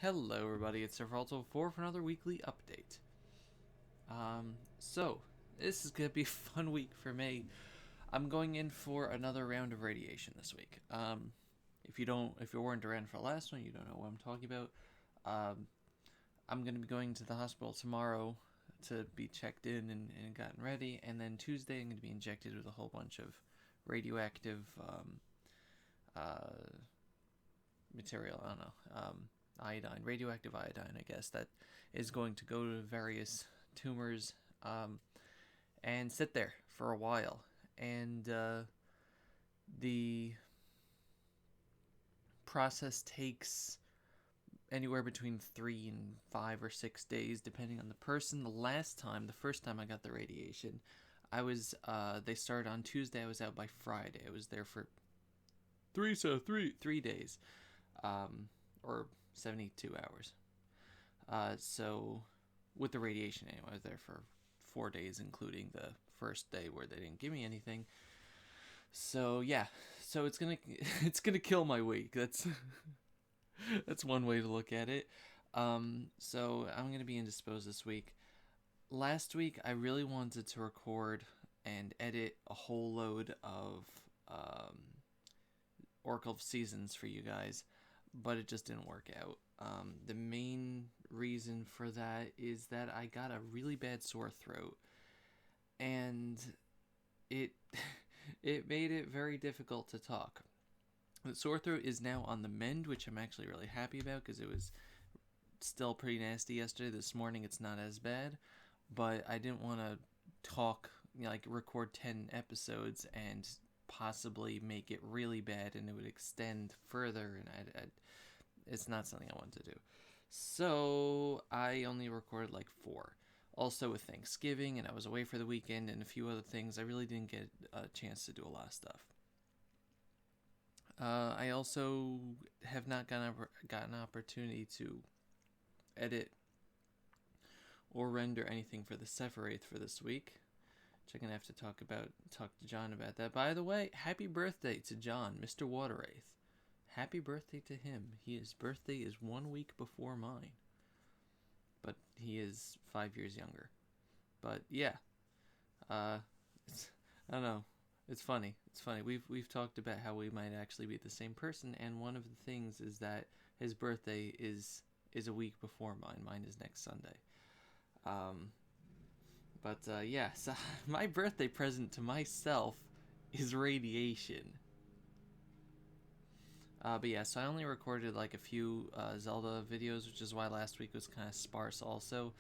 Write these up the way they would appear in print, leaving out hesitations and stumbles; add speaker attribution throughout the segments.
Speaker 1: Hello everybody, it's Servalto4 for another weekly update. So, this is gonna be a fun week for me. I'm going in for another round of radiation this week. If you weren't around for the last one, you don't know what I'm talking about. Um, I'm gonna be going to the hospital tomorrow to be checked in and gotten ready, and then Tuesday I'm gonna be injected with a whole bunch of radioactive, uh, material. I don't know. Iodine, radioactive iodine, I guess, that is going to go to various tumors and sit there for a while. And the process takes anywhere between 3 and 5 or 6 days, depending on the person. The first time I got the radiation, they started on Tuesday. I was out by Friday. I was there for 3 days, or 72 hours. So with the radiation anyway, I was there for 4 days, including the first day where they didn't give me anything. So yeah, so it's gonna it's gonna kill my week. That's one way to look at it. So I'm gonna be indisposed this week. Last week I really wanted to record and edit a whole load of um, Oracle of Seasons for you guys, but it just didn't work out. The main reason for that is that I got a really bad sore throat, and it it made it very difficult to talk. The sore throat is now on the mend, which I'm actually really happy about because it was still pretty nasty yesterday. This morning it's not as bad, but I didn't want to talk, like record 10 episodes and possibly make it really bad and it would extend further, and it's not something I want to do. So I only recorded like 4. Also with Thanksgiving, and I was away for the weekend and a few other things, I really didn't get a chance to do a lot of stuff. I also have not gotten an opportunity to edit or render anything for the Sephiroth for this week, which I'm gonna have to talk to John about that. By the way, happy birthday to John, Mr. Waterwraith. Happy birthday to him. His birthday is 1 week before mine, but he is 5 years younger. But yeah, uh, I don't know. It's funny. It's funny. We've talked about how we might actually be the same person, and one of the things is that his birthday is a week before mine. Mine is next Sunday. Um, but yeah, so my birthday present to myself is radiation. But yeah, so I only recorded like a few Zelda videos, which is why last week was kind of sparse also.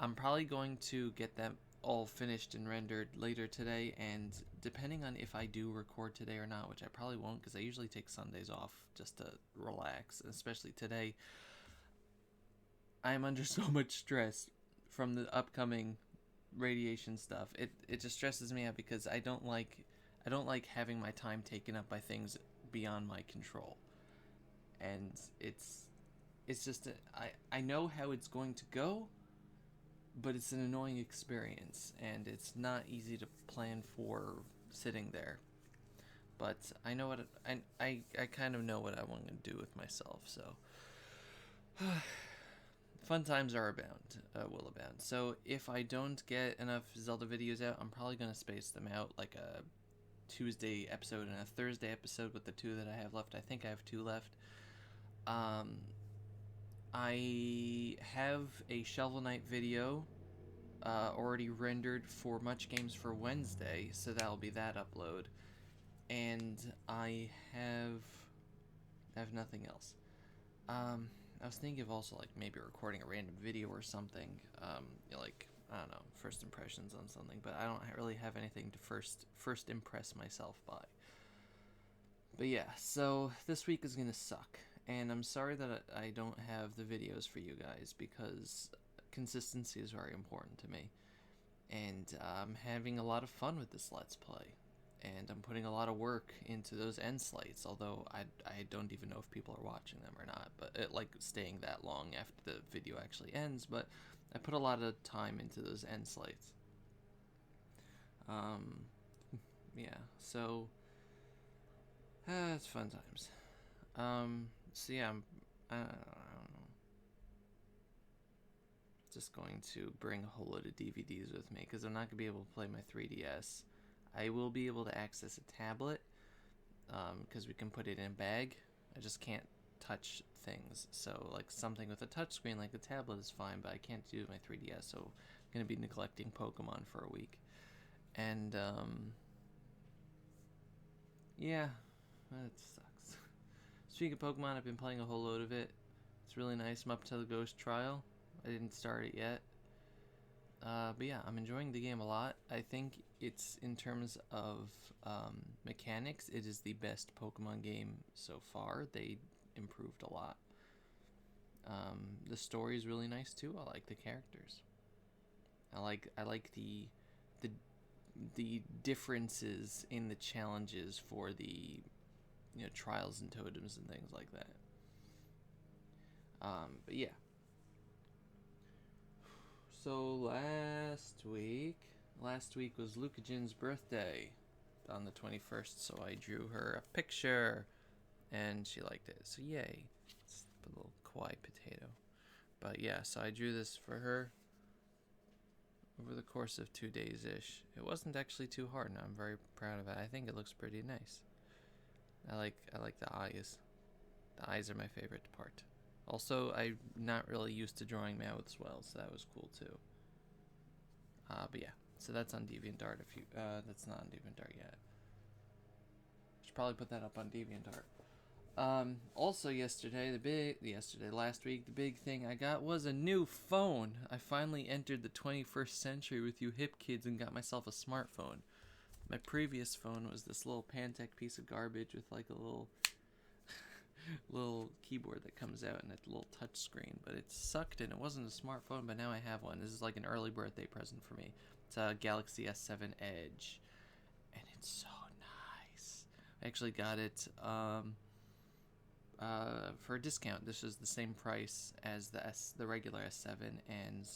Speaker 1: I'm probably going to get them all finished and rendered later today, and depending on if I do record today or not, which I probably won't because I usually take Sundays off just to relax, especially today, I'm under so much stress from the upcoming radiation stuff. It just stresses me out because I don't like having my time taken up by things beyond my control. And it's just I know how it's going to go, but it's an annoying experience and it's not easy to plan for sitting there. But I know I kind of know what I want to do with myself, so fun times are will abound. So if I don't get enough Zelda videos out, I'm probably gonna space them out, like a Tuesday episode and a Thursday episode with the 2 that I have left. I think I have 2 left. Um, I have a Shovel Knight video already rendered for Much Games for Wednesday, so that'll be that upload. And I have nothing else. I was thinking of also like maybe recording a random video or something. Like I don't know, first impressions on something, but I don't really have anything to first impress myself by. But yeah, so this week is gonna suck, and I'm sorry that I don't have the videos for you guys because consistency is very important to me, and I'm having a lot of fun with this Let's Play, and I'm putting a lot of work into those end slates, although I don't even know if people are watching them or not, but like staying that long after the video actually ends, but I put a lot of time into those end slates. Um, yeah, so it's fun times. So yeah, I don't know. just going to bring a whole load of DVDs with me because I'm not going to be able to play my 3DS. I will be able to access a tablet because we can put it in a bag. I just can't touch things. So, like, something with a touchscreen like a tablet is fine, but I can't do my 3DS, so I'm going to be neglecting Pokemon for a week. And, yeah, that sucks. Speaking of Pokemon, I've been playing a whole load of it. It's really nice. I'm up to the Ghost Trial. I didn't start it yet. But yeah, I'm enjoying the game a lot. I think it's, in terms of mechanics, it is the best Pokemon game so far. They improved a lot. The story is really nice too. I like the characters. I like the differences in the challenges for the trials and totems and things like that. But yeah. So last week was Luca Jin's birthday on the 21st, so I drew her a picture and she liked it. So yay. It's a little kawaii potato. But yeah, so I drew this for her over the course of 2 days-ish. It wasn't actually too hard, and I'm very proud of it. I think it looks pretty nice. I like the eyes. The eyes are my favorite part. Also, I'm not really used to drawing mouths well, so that was cool too. But yeah, so that's on DeviantArt. If you that's not on DeviantArt yet. Should probably put that up on DeviantArt. Also last week, the big thing I got was a new phone. I finally entered the 21st century with you hip kids and got myself a smartphone. My previous phone was this little Pantech piece of garbage with like a little keyboard that comes out and a little touch screen, but it sucked and it wasn't a smartphone, but now I have one. This is like an early birthday present for me. It's a Galaxy S7 Edge, and it's so nice. I actually got it for a discount. This is the same price as the regular S7, and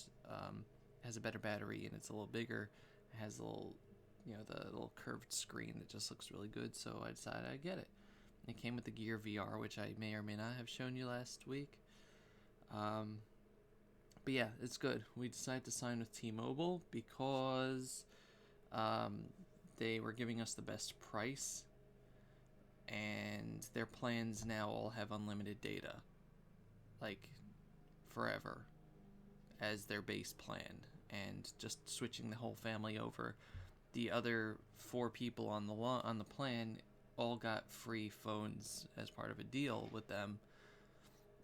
Speaker 1: has a better battery, and it's a little bigger. It has a little, the little curved screen that just looks really good, so I decided I'd get it. It came with the Gear VR, which I may or may not have shown you last week. But yeah, it's good. We decided to sign with T-Mobile because they were giving us the best price, and their plans now all have unlimited data, like forever, as their base plan, and just switching the whole family over. The other 4 people on the plan all got free phones as part of a deal with them.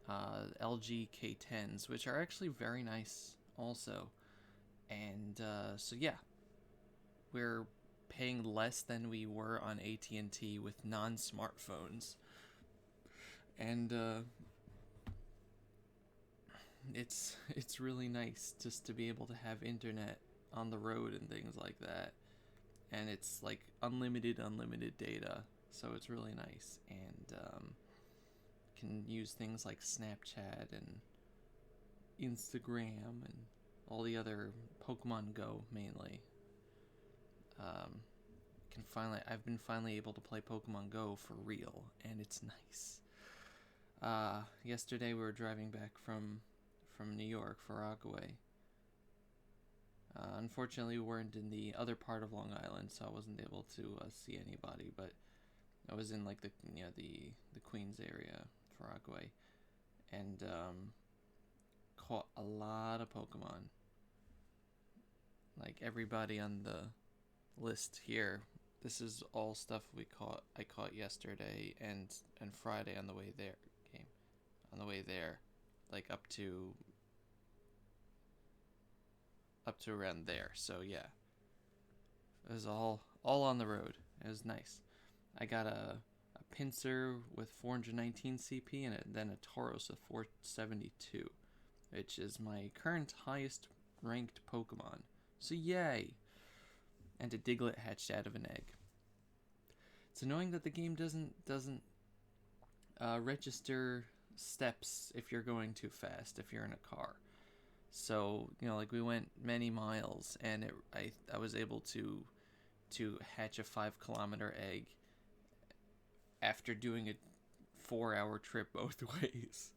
Speaker 1: LG K10s, which are actually very nice also. And so yeah, we're paying less than we were on AT&T with non-smartphones. And it's really nice just to be able to have internet on the road and things like that. And it's like unlimited data, so it's really nice. And can use things like Snapchat and Instagram and all the other, Pokemon Go mainly. I've been finally able to play Pokemon Go for real, and it's nice. Yesterday we were driving back from New York for Rockaway. Unfortunately, we weren't in the other part of Long Island, so I wasn't able to see anybody. But I was in like the Queens area for Rockaway, and caught a lot of Pokemon. Like everybody on the list here, this is all stuff I caught yesterday and Friday on the way there. Like up to around there. So yeah, it was all on the road. It was nice. I got a Pinsir with 419 CP and then a Tauros with 472, which is my current highest ranked Pokemon. So yay! And a Diglett hatched out of an egg. It's annoying that the game doesn't register steps if you're going too fast, if you're in a car. So, like we went many miles, and I was able to hatch a 5-kilometer egg after doing a 4-hour trip both ways,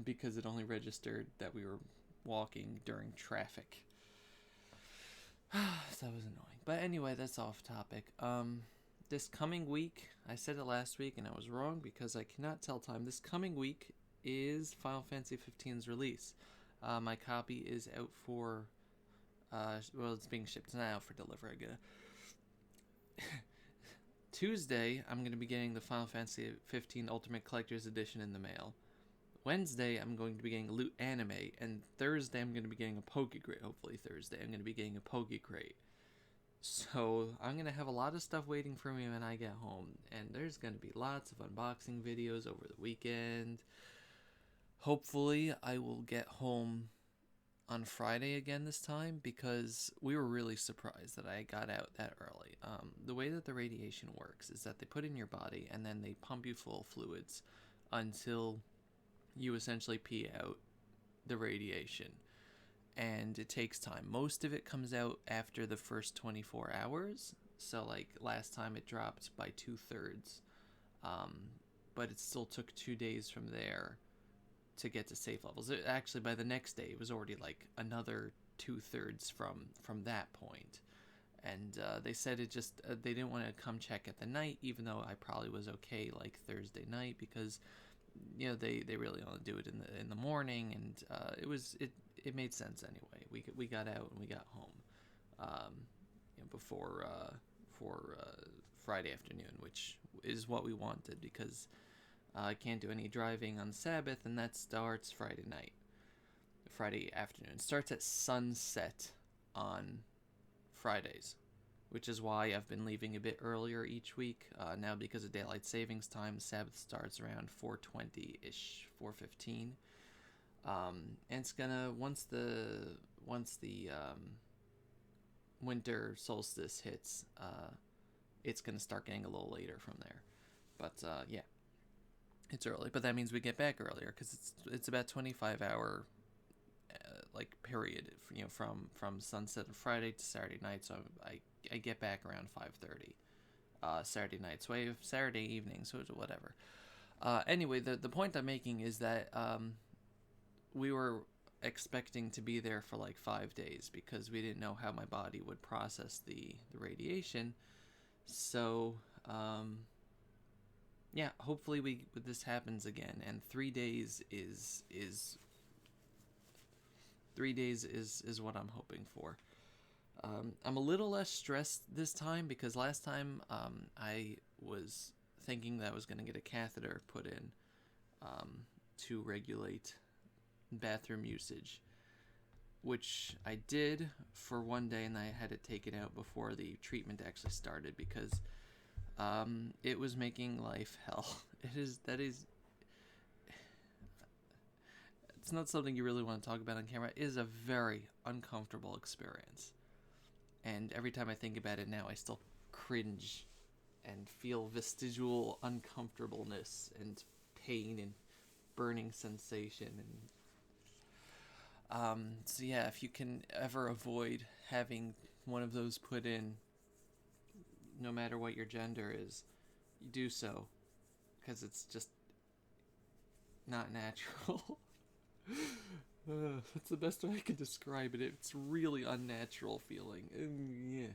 Speaker 1: because it only registered that we were walking during traffic. So that was annoying. But anyway, that's off topic. This coming week, I said it last week and I was wrong because I cannot tell time. This coming week is Final Fantasy 15's release. My copy is out for, well, it's being shipped. It's not out for delivery. Tuesday, I'm going to be getting the Final Fantasy 15 Ultimate Collector's Edition in the mail. Wednesday, I'm going to be getting Loot Anime, and Thursday, I'm going to be getting a Pokecrate. Hopefully Thursday, I'm going to be getting a Pokecrate. So, I'm going to have a lot of stuff waiting for me when I get home, and there's going to be lots of unboxing videos over the weekend. Hopefully, I will get home on Friday again this time, because we were really surprised that I got out that early. The way that the radiation works is that they put in your body, and then they pump you full of fluids until you essentially pee out the radiation, and it takes time. Most of it comes out after the first 24 hours, so like last time it dropped by 2/3, but it still took 2 days from there to get to safe levels. Actually, by the next day, it was already like another 2/3 from that point. And they said it just they didn't want to come check at the night, even though I probably was okay like Thursday night, because they really want to do it in the morning, and it made sense anyway. We got out and we got home before for Friday afternoon, which is what we wanted, because I can't do any driving on Sabbath, and that starts Friday afternoon. It starts at sunset on Fridays, which is why I've been leaving a bit earlier each week. Now, because of daylight savings time, Sabbath starts around 4:20-ish, 4:15. And it's gonna once the winter solstice hits, it's gonna start getting a little later from there. But yeah, it's early. But that means we get back earlier, because it's about 25-hour period, from sunset of Friday to Saturday night. So I get back around 5:30 Saturday night. So I have Saturday evening, so whatever. Anyway, the point I'm making is that we were expecting to be there for like 5 days, because we didn't know how my body would process the radiation. So yeah, hopefully this happens again, and 3 days is 3 days is what I'm hoping for. I'm a little less stressed this time, because last time I was thinking that I was going to get a catheter put in to regulate bathroom usage, which I did for one day, and I had to take it out before the treatment actually started, because it was making life hell. It's not something you really want to talk about on camera. It is a very uncomfortable experience. And every time I think about it now, I still cringe and feel vestigial uncomfortableness and pain and burning sensation. And so yeah, if you can ever avoid having one of those put in, no matter what your gender is, you do so, because it's just not natural. That's the best way I can describe it. It's really unnatural feeling. Yeah.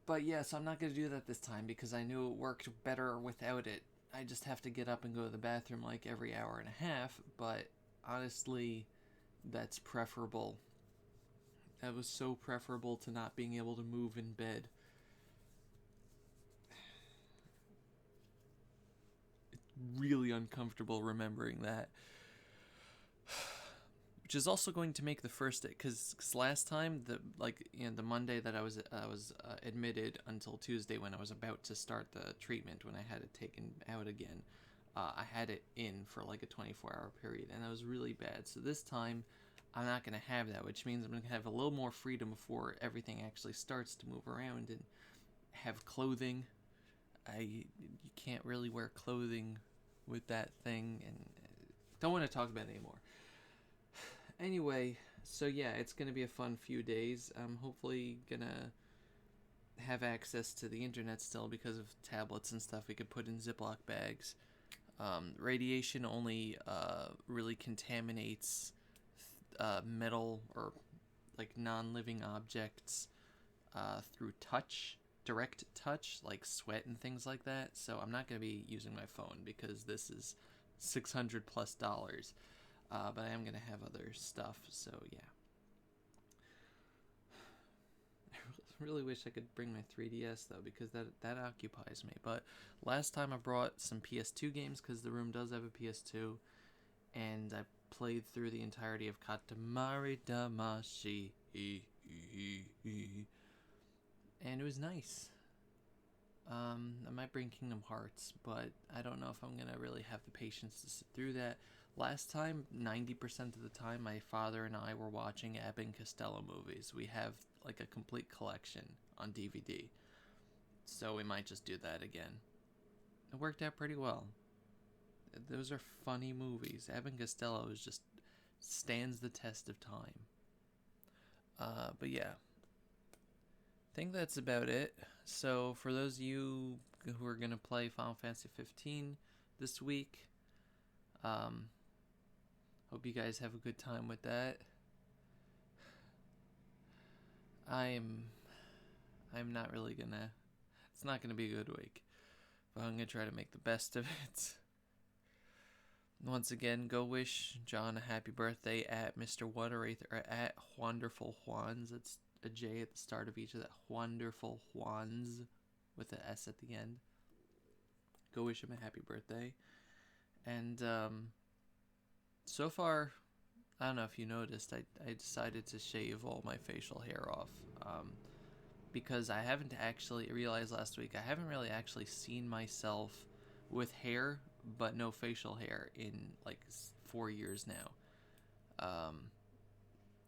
Speaker 1: But yeah, so I'm not going to do that this time, because I knew it worked better without it. I just have to get up and go to the bathroom like every hour and a half, but honestly, that's preferable. That was so preferable to not being able to move in bed. It's really uncomfortable remembering that. Which is also going to make the first day, because last time, the Monday that I was admitted until Tuesday, when I was about to start the treatment, when I had it taken out again, I had it in for like a 24-hour period, and that was really bad. So this time, I'm not going to have that, which means I'm going to have a little more freedom before everything actually starts to move around and have clothing. You can't really wear clothing with that thing, and don't want to talk about it anymore. Anyway, so yeah, it's going to be a fun few days. I'm hopefully going to have access to the internet still, because of tablets and stuff we could put in Ziploc bags. Radiation only really contaminates metal or like non-living objects through touch, direct touch, like sweat and things like that. So I'm not going to be using my phone because this is $600 plus. But I am going to have other stuff. So yeah. I really wish I could bring my 3DS though, because that occupies me. But last time I brought some PS2 games because the room does have a PS2, and I played through the entirety of Katamari Damacy, and it was nice. I might bring Kingdom Hearts, but I don't know if I'm gonna really have the patience to sit through that. Last time, 90% of the time, my father and I were watching Abbott and Costello movies. We have like a complete collection on DVD, so we might just do that again. It worked out pretty well. Those are funny movies. Abbott and Costello is just stands the test of time. But yeah, I think that's about it. So for those of you who are gonna play Final Fantasy 15 this week, hope you guys have a good time with that. I'm not really gonna. It's not gonna be a good week, but I'm gonna try to make the best of it. Once again, go wish John a happy birthday at Mr. Whaterath or at Wonderful Juans. It's a J at the start of each of that. Wonderful Juans with an S at the end. Go wish him a happy birthday. And so far, I don't know if you noticed, I decided to shave all my facial hair off. Because I haven't actually realized last week, I haven't really actually seen myself with hair but no facial hair in like 4 years now.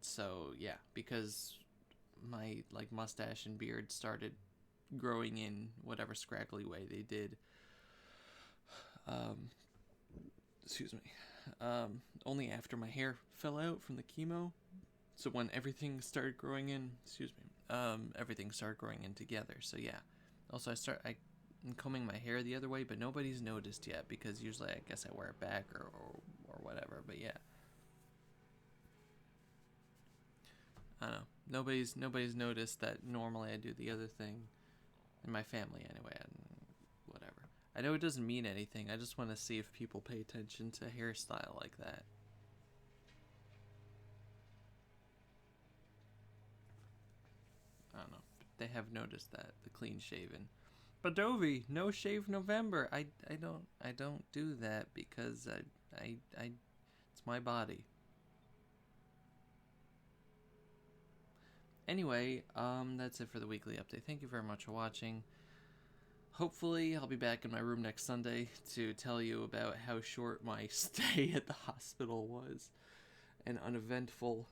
Speaker 1: So yeah, because my like mustache and beard started growing in whatever scraggly way they did. Excuse me. Only after my hair fell out from the chemo. So when everything started growing in, everything started growing in together. So yeah. Also, I'm combing my hair the other way, but nobody's noticed yet because usually I guess I wear it back or whatever. But yeah. I don't know. Nobody's noticed that normally I do the other thing. In my family anyway, and whatever. I know it doesn't mean anything. I just want to see if people pay attention to hairstyle like that. I don't know. They have noticed that, the clean shaven. But Dovey, no shave November. I don't do that because I it's my body. Anyway, that's it for the weekly update. Thank you very much for watching. Hopefully, I'll be back in my room next Sunday to tell you about how short my stay at the hospital was and uneventful.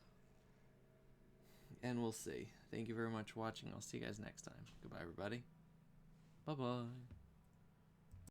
Speaker 1: And we'll see. Thank you very much for watching. I'll see you guys next time. Goodbye, everybody. Bye-bye.